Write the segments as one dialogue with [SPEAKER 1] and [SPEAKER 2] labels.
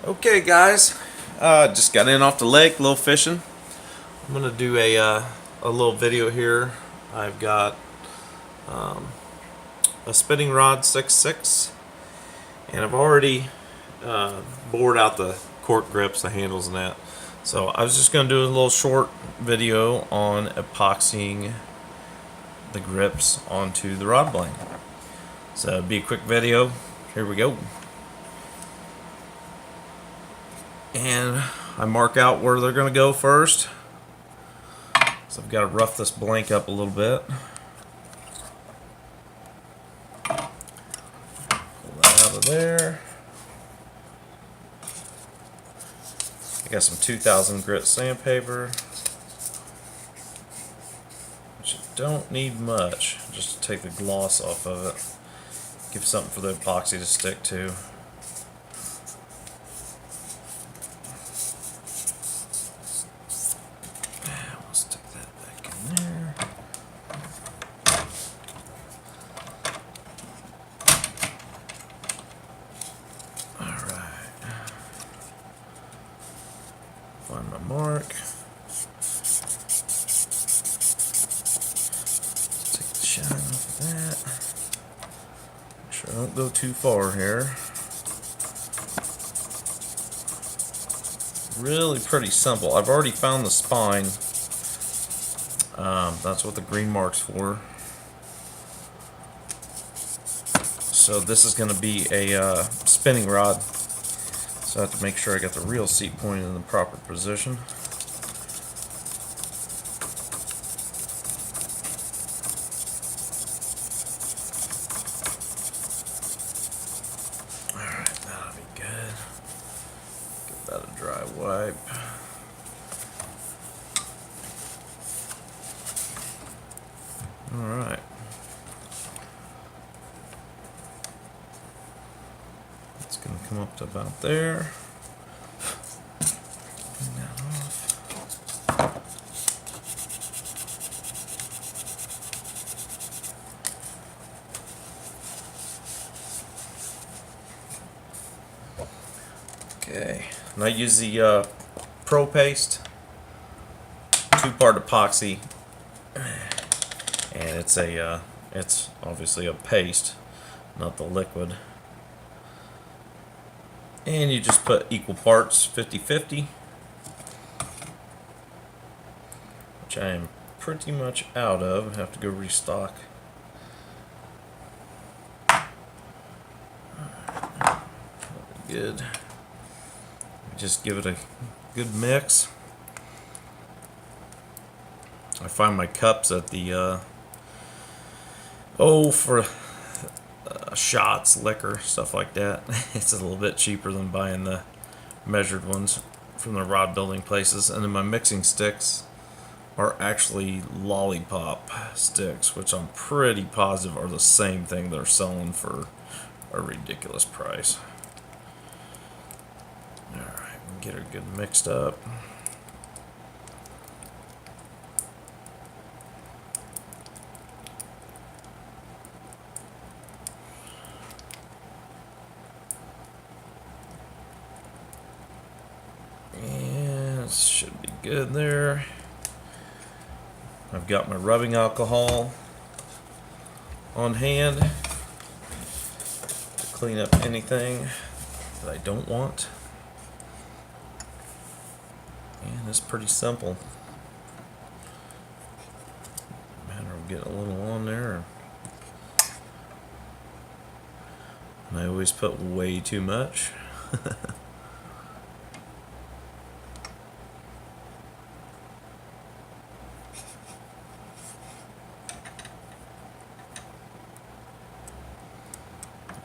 [SPEAKER 1] Okay, guys, just got in off the lake, a little fishing. I'm gonna do a little video here. I've got a spinning rod 6.6, and I've already bored out the cork grips, the handles, and that. So I was just gonna do a little short video on epoxying the grips onto the rod blank. So it'll be a quick video. Here we go. And I mark out where they're going to go first. So I've got to rough this blank up a little bit. Pull that out of there. I got some 2000 grit sandpaper, which you don't need much, just to take the gloss off of it. Give something for the epoxy to stick to. We'll stick that back in there. Alright. Find my mark. Take the shine off of that. Make sure I don't go too far here. Really pretty simple. I've already found the spine. That's what the green mark's for. So this is going to be a spinning rod. So I have to make sure I got the reel seat pointed in the proper position. Alright, that'll be good. Give that a dry wipe. Alright. It's going to come up to about there. Clean that off. Okay, and I use the Pro Paste 2-part epoxy, and it's obviously a paste, not the liquid. And you just put equal parts, 50-50, which I am pretty much out of. I have to go restock. Good. Just give it a good mix. I find my cups at the for shots, liquor, stuff like that. It's a little bit cheaper than buying the measured ones from the rod building places. And then my mixing sticks are actually lollipop sticks, which I'm pretty positive are the same thing they're selling for a ridiculous price. Alright, get her good mixed up. And it should be good there. I've got my rubbing alcohol on hand to clean up anything that I don't want. And it's pretty simple. Matter of getting a little on there. And I always put way too much.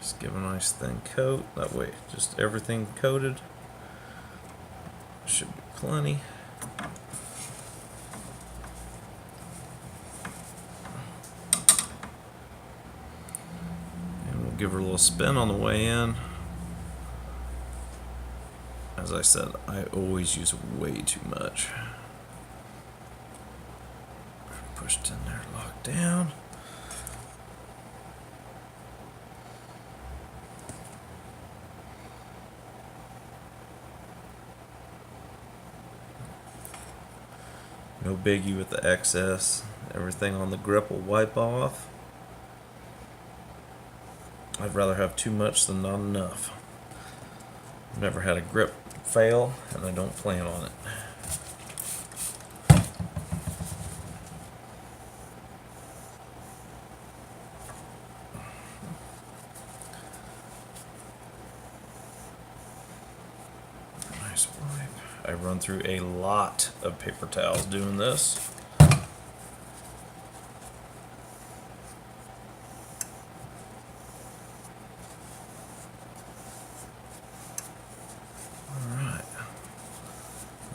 [SPEAKER 1] Just give a nice thin coat. That way, just everything coated. Should be plenty. And we'll give her a little spin on the way in. As I said, I always use way too much. Pushed in there, locked down. No biggie with the excess. Everything on the grip will wipe off. I'd rather have too much than not enough. I've never had a grip fail, and I don't plan on it. Nice wipe. I run through a lot of paper towels doing this.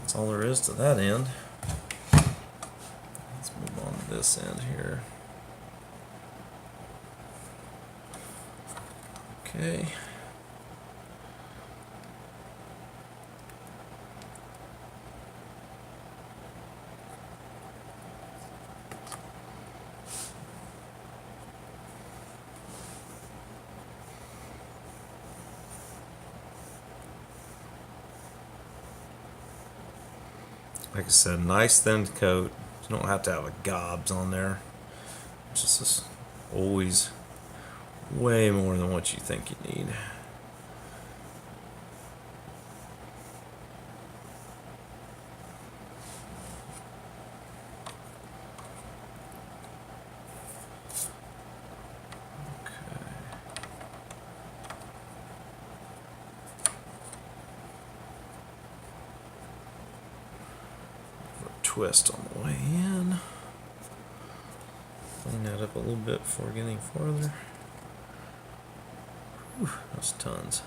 [SPEAKER 1] That's all there is to that end. Let's move on to this end here. Okay. Like I said, nice thin coat. You don't have to have a gobs on there. It's just always way more than what you think you need. Twist on the way in. Clean that up a little bit before getting farther. Whew, that's tons.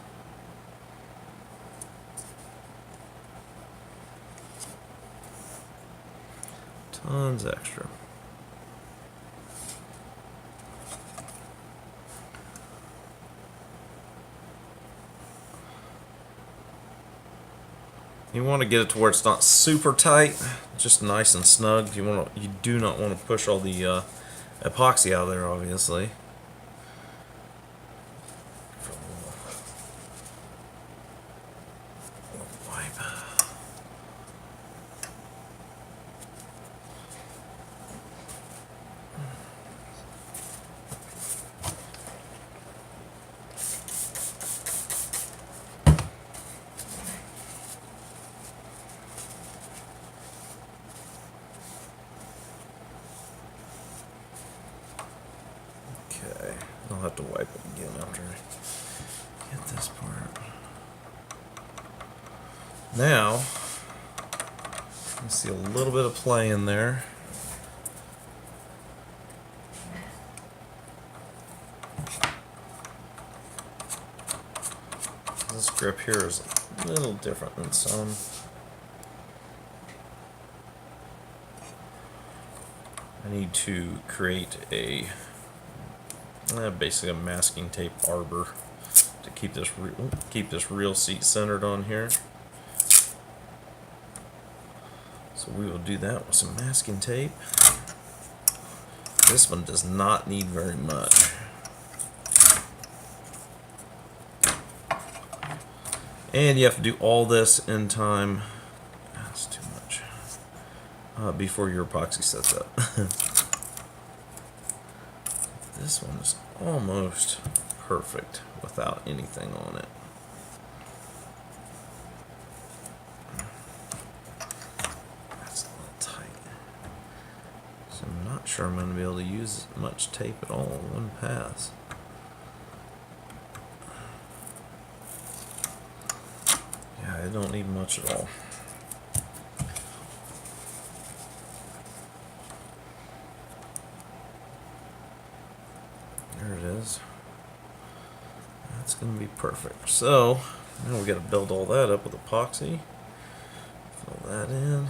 [SPEAKER 1] Tons extra. You want to get it to where it's not super tight, just nice and snug. You do not want to push all the epoxy out of there, obviously. Wipe. Okay, I'll have to wipe it again after I get this part. Now, you see a little bit of play in there. This grip here is a little different than some. I need to create a basically a masking tape arbor to keep this real seat centered on here. So we will do that with some masking tape. This one does not need very much. And you have to do all this in time. That's too much. Before your epoxy sets up. This one is almost perfect without anything on it. That's a little tight. So I'm not sure I'm going to be able to use much tape at all in one pass. Yeah, I don't need much at all. There it is. That's going to be perfect. So, now we got to build all that up with epoxy. Fill that in.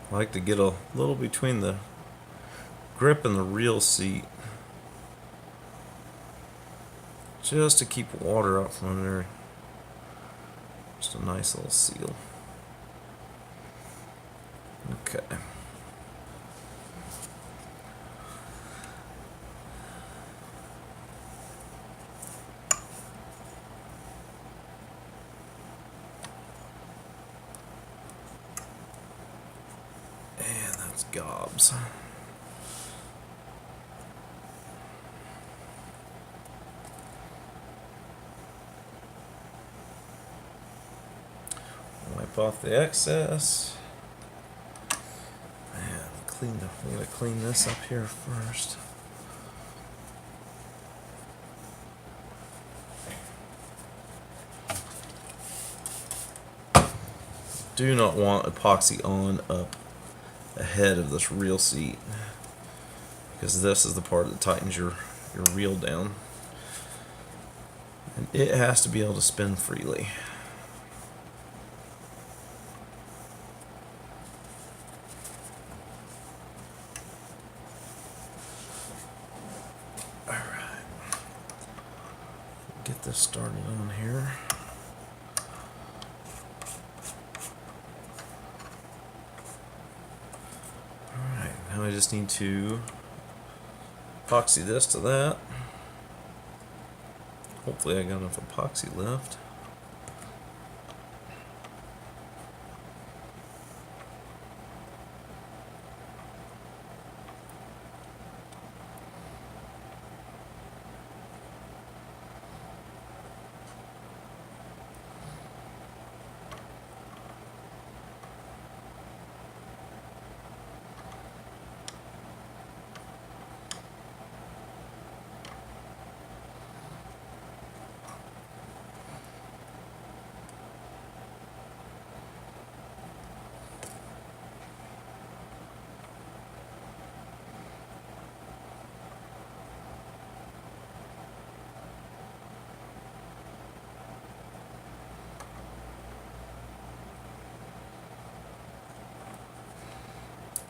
[SPEAKER 1] I like to get a little between the grip in the real seat just to keep water out from under. Just a nice little seal. Okay. And that's gobs. Wipe off the excess. And we're gonna clean this up here first. Do not want epoxy on up ahead of this reel seat, because this is the part that tightens your reel down, and it has to be able to spin freely. Alright, get this started on here. Now I just need to epoxy this to that. Hopefully I got enough epoxy left.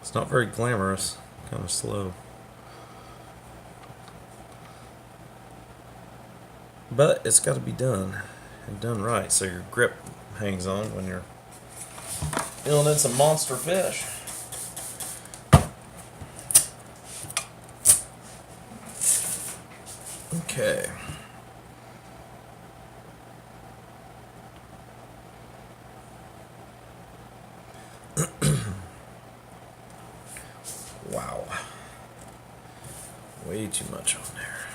[SPEAKER 1] It's not very glamorous, kind of slow. But it's got to be done, and done right, so your grip hangs on when you're filling in some monster fish. Okay. Wow. Way too much on there.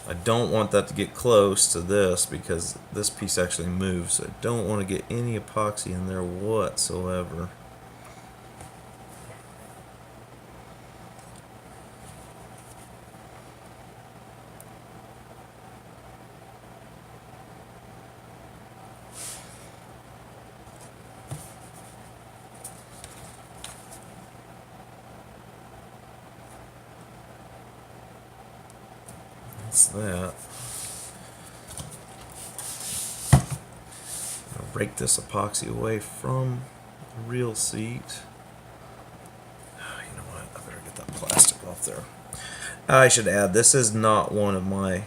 [SPEAKER 1] I don't want that to get close to this because this piece actually moves. So I don't want to get any epoxy in there whatsoever. That's that. I'll rake this epoxy away from the reel seat. You know what? I better get that plastic off there. I should add, this is not one of my,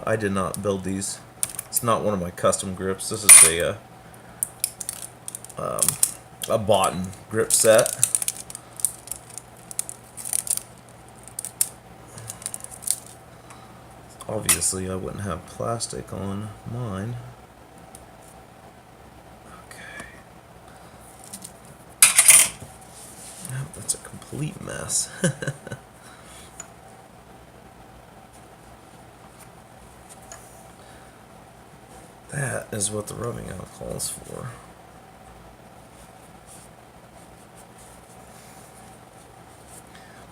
[SPEAKER 1] I did not build these. It's not one of my custom grips. This is a bought-in grip set. Obviously, I wouldn't have plastic on mine. Okay. Nope, that's a complete mess. That is what the rubbing alcohol is for.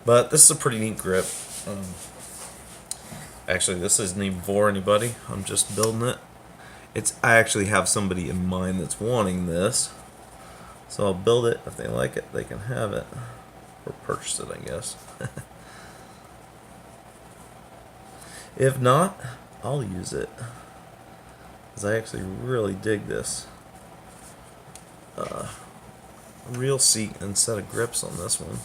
[SPEAKER 1] But this is a pretty neat grip. Actually, this isn't even for anybody. I'm just building it. I actually have somebody in mind that's wanting this. So I'll build it. If they like it, they can have it. Or purchase it, I guess. If not, I'll use it. Because I actually really dig this reel seat and set of grips on this one.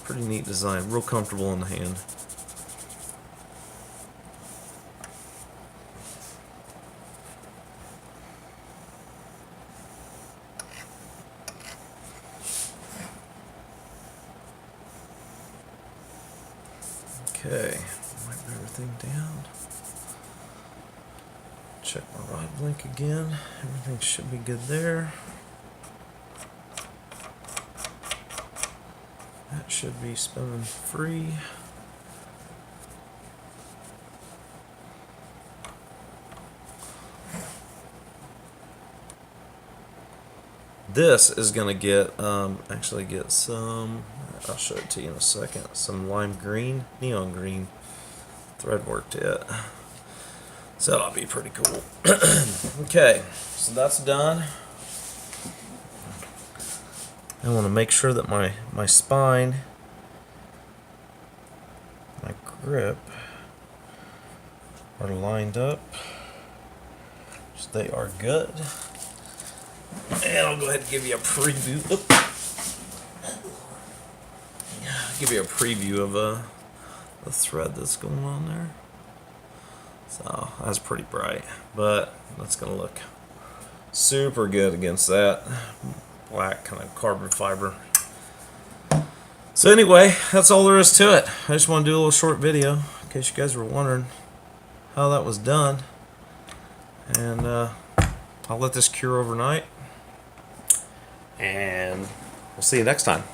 [SPEAKER 1] Pretty neat design. Real comfortable in the hand. Okay, wipe everything down. Check my rod blink again. Everything should be good there. That should be spinning free. This is going to get, actually get some, I'll show it to you in a second, some lime green, neon green thread work to it. So that'll be pretty cool. Okay, so that's done. I want to make sure that my spine, my grip are lined up. So they are good. And I'll go ahead and give you a preview. Give you a preview of the thread that's going on there. So that's pretty bright, but that's gonna look super good against that black kind of carbon fiber. So anyway, that's all there is to it. I just want to do a little short video in case you guys were wondering how that was done. And I'll let this cure overnight. And we'll see you next time.